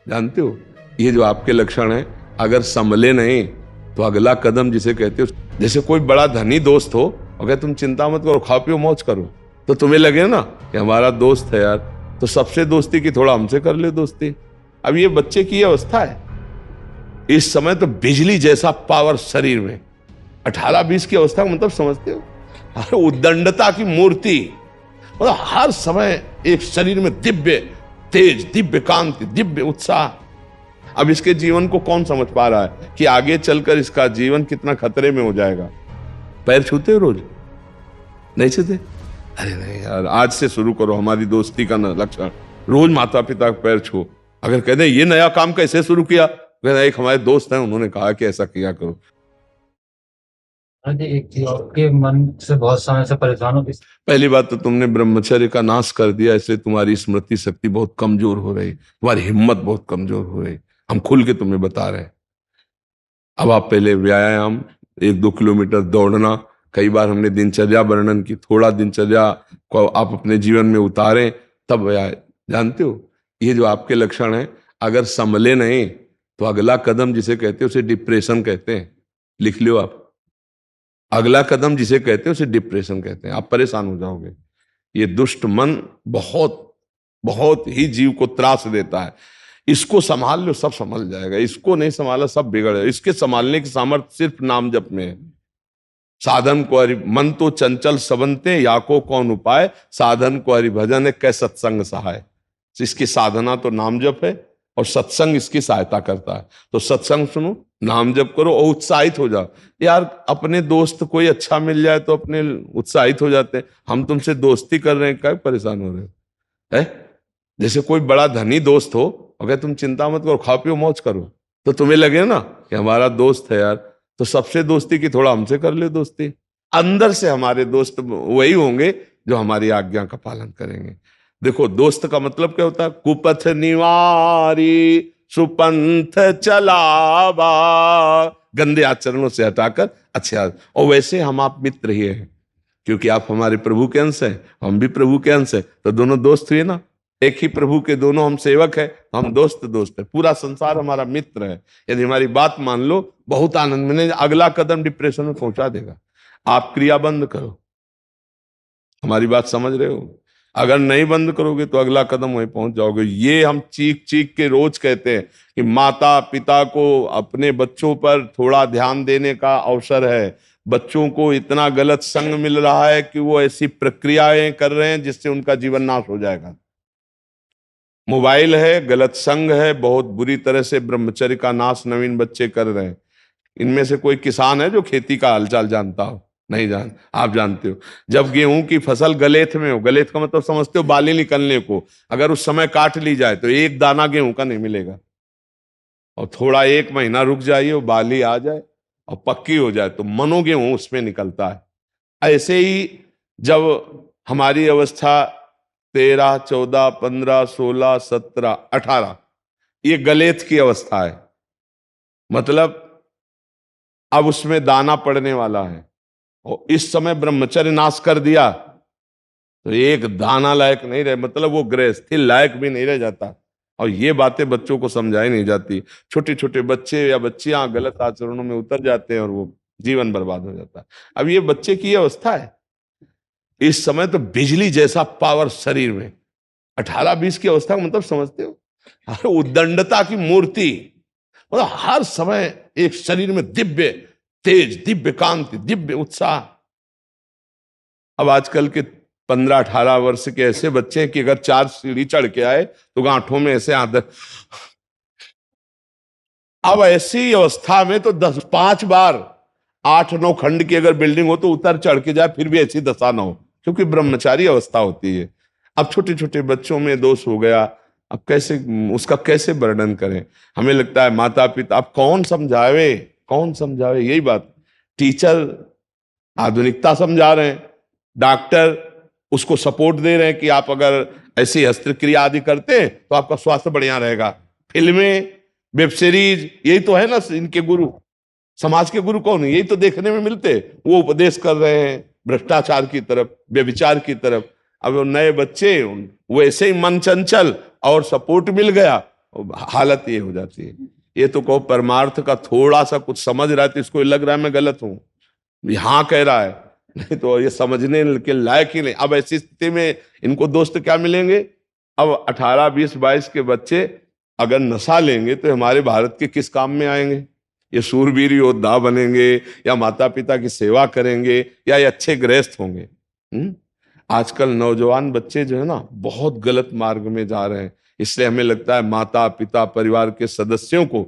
जानते हो, ये जो आपके लक्षण है, अगर संभले नहीं तो अगला कदम जिसे कहते हो, जैसे कोई बड़ा धनी दोस्त हो, अगर तुम चिंता मत करो, खाओ पियो मौज करो, तो तुम्हें लगे ना कि हमारा दोस्त है यार, तो सबसे दोस्ती की, थोड़ा हमसे कर ले दोस्ती। अब ये बच्चे की अवस्था है, इस समय तो बिजली जैसा पावर शरीर में, 18-20 की अवस्था का मतलब समझते हो, हर उद्दंडता की मूर्ति, मतलब हर समय एक शरीर में दिव्य तेज, दिव्य कांति, दिव्य उत्साह। अब इसके जीवन को कौन समझ पा रहा है कि आगे चलकर इसका जीवन कितना खतरे में हो जाएगा। पैर छूते हो रोज? नहीं छूते? अरे नहीं यार, आज से शुरू करो हमारी दोस्ती का लक्षण, रोज माता पिता का पैर छू। अगर कहते ये नया काम कैसे शुरू किया, कहते एक हमारे दोस्त हैं उन्होंने कहा कि ऐसा किया करो। आपके मन से बहुत समय से परेशान हो। पहली बात तो तुमने ब्रह्मचर्य का नाश कर दिया, इसलिए तुम्हारी स्मृति शक्ति बहुत कमजोर हो रही, तुम्हारी हिम्मत बहुत कमजोर हो रही, हम खुल के तुम्हें बता रहे हैं। अब आप पहले व्यायाम 1-2 किलोमीटर दौड़ना, कई बार हमने दिनचर्या वर्णन की, थोड़ा दिनचर्या को आप अपने जीवन में उतारें तब जानते हो, ये जो आपके लक्षण है, अगर संभले नहीं तो अगला कदम जिसे कहते हैं उसे डिप्रेशन कहते हैं। लिख लो आप, अगला कदम जिसे कहते हैं उसे डिप्रेशन कहते हैं। आप परेशान हो जाओगे। ये दुष्ट मन बहुत बहुत ही जीव को त्रास देता है। इसको संभाल लो, सब संभल जाएगा। इसको नहीं संभाला, सब बिगड़ जाएगा। इसके संभालने की सामर्थ्य सिर्फ नाम जप में है। साधन को हरि मन तो चंचल सबनते, या को कौन उपाय, साधन को हरि भजन है कै सत्संग सहाय। इसकी साधना तो नाम जप है और सत्संग इसकी सहायता करता है। तो सत्संग सुनो, नाम जप करो और उत्साहित हो जाओ। यार अपने दोस्त कोई अच्छा मिल जाए तो अपने उत्साहित हो जाते हैं। हम तुमसे दोस्ती कर रहे हैं, क्या परेशान हो रहे हो है? जैसे कोई बड़ा धनी दोस्त हो, अगर तुम चिंता मत करो, खाओ पियो मौज करो, तो तुम्हें लगे ना कि हमारा दोस्त है यार, तो सबसे दोस्ती की, थोड़ा हमसे कर ले दोस्ती। अंदर से हमारे दोस्त वही होंगे जो हमारी आज्ञा का पालन करेंगे। देखो, दोस्त का मतलब क्या होता है? कुपथ निवारी सुपंथ चलावा, गंदे आचरणों से हटाकर अच्छे। और वैसे हम आप मित्र ही हैं, क्योंकि आप हमारे प्रभु के अंश हैं, हम भी प्रभु के अंश हैं, तो दोनों दोस्त हुए ना। एक ही प्रभु के दोनों हम सेवक हैं, हम दोस्त दोस्त है। पूरा संसार हमारा मित्र है। यदि हमारी बात मान लो, बहुत आनंद में, अगला कदम डिप्रेशन में पहुंचा देगा। आप क्रिया बंद करो, हमारी बात समझ रहे हो? अगर नहीं बंद करोगे तो अगला कदम वहीं पहुंच जाओगे। ये हम चीख चीख के रोज कहते हैं कि माता पिता को अपने बच्चों पर थोड़ा ध्यान देने का अवसर है। बच्चों को इतना गलत संग मिल रहा है कि वो ऐसी प्रक्रियाएं कर रहे हैं जिससे उनका जीवन नाश हो जाएगा। मोबाइल है, गलत संग है, बहुत बुरी तरह से ब्रह्मचर्य का नाश नवीन बच्चे कर रहे हैं। इनमें से कोई किसान है जो खेती का हालचाल जानता हो? नहीं जान। आप जानते हो, जब गेहूं की फसल गलेथ में हो, गलेथ का मतलब समझते हो, बाली निकलने को, अगर उस समय काट ली जाए तो एक दाना गेहूं का नहीं मिलेगा। और थोड़ा 1 महीना रुक जाइए, वो बाली आ जाए और पक्की हो जाए तो मनो गेहूं उसमें निकलता है। ऐसे ही जब हमारी अवस्था 13, 14, 15, 16, 17, 18, ये गलेथ की अवस्था है, मतलब अब उसमें दाना पड़ने वाला है। और इस समय ब्रह्मचर्य नाश कर दिया तो एक दाना लायक नहीं रहे, मतलब वो गृहस्थी लायक भी नहीं रह जाता। और ये बातें बच्चों को समझाई नहीं जाती। छोटे छोटे बच्चे या बच्चियां गलत आचरणों में उतर जाते हैं और वो जीवन बर्बाद हो जाता है। अब ये बच्चे की अवस्था है, इस समय तो बिजली जैसा पावर शरीर में, 18-20 की अवस्था का मतलब समझते हो, हर उद्दंडता की मूर्ति, मतलब हर समय एक शरीर में दिव्य तेज, दिव्य कांति, दिव्य उत्साह। अब आजकल के 15-18 वर्ष के ऐसे बच्चे हैं कि अगर 4 सीढ़ी चढ़ के आए तो गांठों में ऐसे आदत। अब ऐसी अवस्था में तो 5 बार 8-9 खंड की अगर बिल्डिंग हो तो उतर चढ़ के जाए फिर भी ऐसी दशा ना हो, क्योंकि ब्रह्मचारी अवस्था होती है। अब छोटे छोटे बच्चों में दोष हो गया, अब कैसे उसका कैसे वर्णन करें? हमें लगता है माता पिता, अब कौन समझावे, कौन समझावे? यही बात, टीचर आधुनिकता समझा रहे हैं, डॉक्टर उसको सपोर्ट दे रहे हैं कि आप अगर ऐसी शस्त्रक्रिया आदि करते हैं तो आपका स्वास्थ्य बढ़िया रहेगा। फिल्में, वेब सीरीज, यही तो है ना इनके गुरु। समाज के गुरु कौन है? यही तो देखने में मिलते। वो उपदेश कर रहे हैं भ्रष्टाचार की तरफ, व्यभिचार की तरफ। अब वो नए बच्चे, वो ऐसे ही मन चंचल और सपोर्ट मिल गया हालत ये हो जाती है। ये तो कहो परमार्थ का थोड़ा सा कुछ समझ रहा है तो इसको लग रहा है मैं गलत हूं, हाँ कह रहा है, नहीं तो ये समझने के लायक ही नहीं। अब ऐसी स्थिति में इनको दोस्त क्या मिलेंगे? अब 18, 20, 22 के बच्चे अगर नशा लेंगे तो हमारे भारत के किस काम में आएंगे? ये शूरवीर योद्धा बनेंगे या माता पिता की सेवा करेंगे या ये अच्छे गृहस्थ होंगे? आजकल नौजवान बच्चे जो है ना बहुत गलत मार्ग में जा रहे हैं। इसलिए हमें लगता है माता पिता परिवार के सदस्यों को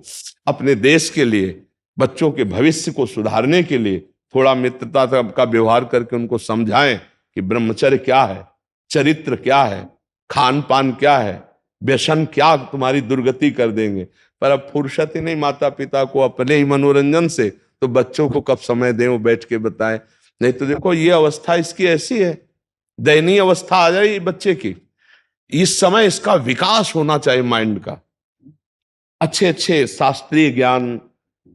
अपने देश के लिए, बच्चों के भविष्य को सुधारने के लिए थोड़ा मित्रता का व्यवहार करके उनको समझाएं कि ब्रह्मचर्य क्या है, चरित्र क्या है, खान पान क्या है, व्यसन क्या तुम्हारी दुर्गति कर देंगे। पर अब फुर्सत ही नहीं माता पिता को अपने ही मनोरंजन से, तो बच्चों को कब समय दें वो बैठ के बताएं। नहीं तो देखो ये अवस्था इसकी ऐसी है, दयनीय अवस्था आ जाए बच्चे की। इस समय इसका विकास होना चाहिए माइंड का, अच्छे अच्छे शास्त्रीय ज्ञान,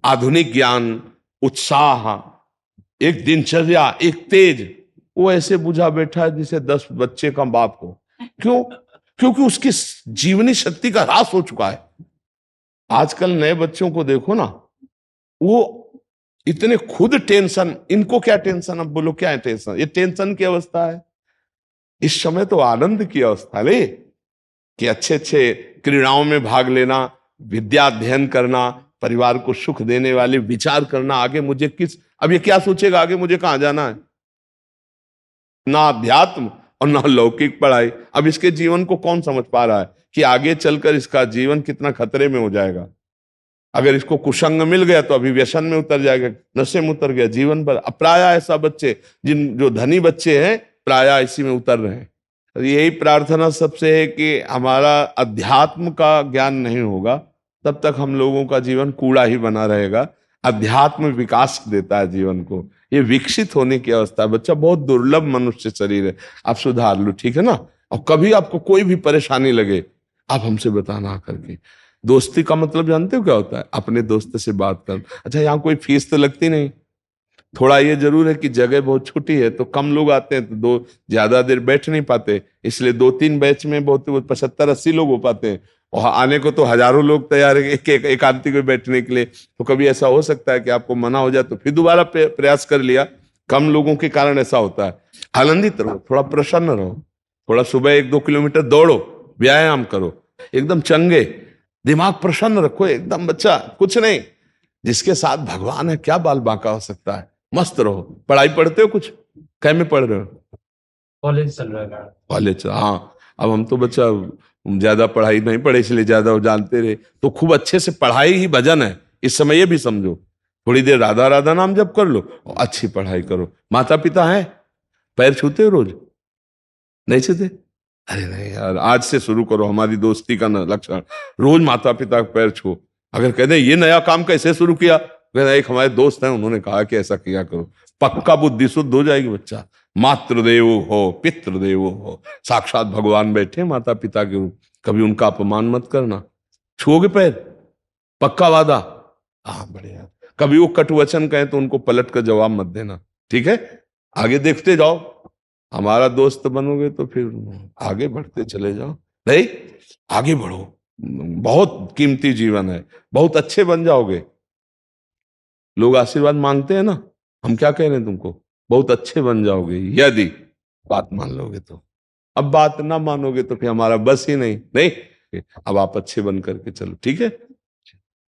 आधुनिक ज्ञान, उत्साह, एक दिनचर्या, एक तेज। वो ऐसे बुझा बैठा है जिसे 10 बच्चे का बाप हो। क्यों? क्योंकि उसकी जीवनी शक्ति का ह्रास हो चुका है। आजकल नए बच्चों को देखो ना, वो इतने खुद टेंशन, इनको क्या टेंशन, अब बोलो क्या है टेंशन? ये टेंशन की अवस्था है। इस समय तो आनंद की अवस्था ले कि अच्छे अच्छे क्रीड़ाओं में भाग लेना, विद्या अध्ययन करना, परिवार को सुख देने वाले विचार करना, आगे मुझे अब ये क्या सोचेगा आगे मुझे कहां जाना है? ना अध्यात्म और ना लौकिक पढ़ाई। अब इसके जीवन को कौन समझ पा रहा है कि आगे चलकर इसका जीवन कितना खतरे में हो जाएगा? अगर इसको कुसंग मिल गया तो अभी व्यसन में उतर जाएगा, नशे में उतर गया, जीवन भर। प्राय ऐसा बच्चे जो धनी बच्चे हैं प्राय इसी में उतर रहे हैं। तो यही प्रार्थना सबसे है कि हमारा अध्यात्म का ज्ञान नहीं होगा तब तक हम लोगों का जीवन कूड़ा ही बना रहेगा। अध्यात्म विकास देता है जीवन को, ये विकसित होने की अवस्था है। बच्चा बहुत दुर्लभ मनुष्य शरीर है, आप सुधार लो, ठीक है ना? और कभी आपको कोई भी परेशानी लगे आप हमसे बताना करके। दोस्ती का मतलब जानते हो क्या होता है? अपने दोस्त से बात कर। अच्छा, यहाँ कोई फीस तो लगती नहीं। थोड़ा ये जरूर है कि जगह बहुत छोटी है तो कम लोग आते हैं तो ज्यादा देर बैठ नहीं पाते, इसलिए 2-3 बैच में बहुत 75-80 लोग हो पाते हैं। और आने को तो हजारों लोग तैयार है एक आदमी को बैठने के लिए। तो कभी ऐसा हो सकता है कि आपको मना हो जाए तो फिर दोबारा प्रयास कर लिया। कम लोगों के कारण ऐसा होता है। आनंदित रहो, थोड़ा प्रसन्न रहो, थोड़ा सुबह 1-2 किलोमीटर दौड़ो, व्यायाम करो, एकदम चंगे, दिमाग प्रसन्न रखो एकदम। बच्चा कुछ नहीं, जिसके साथ भगवान है क्या बाल बांका हो सकता है? मस्त रहो। पढ़ाई पढ़ते हो? कुछ कै में पढ़ रहे हो? कॉलेज चल रहा है। कॉलेज, हाँ। अब हम तो बच्चा ज्यादा पढ़ाई नहीं पढ़े इसलिए ज्यादा वो जानते रहे। तो खूब अच्छे से पढ़ाई ही भजन है इस समय, ये भी समझो। थोड़ी देर राधा राधा नाम जप कर लो और अच्छी पढ़ाई करो। माता पिता है, पैर छूते हो रोज? नहीं छूते? अरे नहीं यार, आज से शुरू करो। हमारी दोस्ती का लक्षण रोज माता पिता का पैर छू। अगर कहते ये नया काम कैसे शुरू किया, एक हमारे दोस्त हैं उन्होंने कहा कि ऐसा किया करो, पक्का बुद्धि शुद्ध हो जाएगी। बच्चा मातृदेव हो पितृदेव हो, साक्षात भगवान बैठे माता पिता के रूप, कभी उनका अपमान मत करना। छुओगे पैर? पक्का वादा? हाँ बढ़िया। कभी वो कटुवचन कहे तो उनको पलट कर जवाब मत देना, ठीक है? आगे देखते जाओ, हमारा दोस्त बनोगे तो फिर आगे बढ़ते चले जाओ। नहीं, आगे बढ़ो, बहुत कीमती जीवन है, बहुत अच्छे बन जाओगे। लोग आशीर्वाद मांगते हैं ना, हम क्या कह रहे हैं तुमको? बहुत अच्छे बन जाओगे यदि बात मान लोगे तो। अब बात ना मानोगे तो फिर हमारा बस ही नहीं। नहीं, अब आप अच्छे बन करके चलो, ठीक है?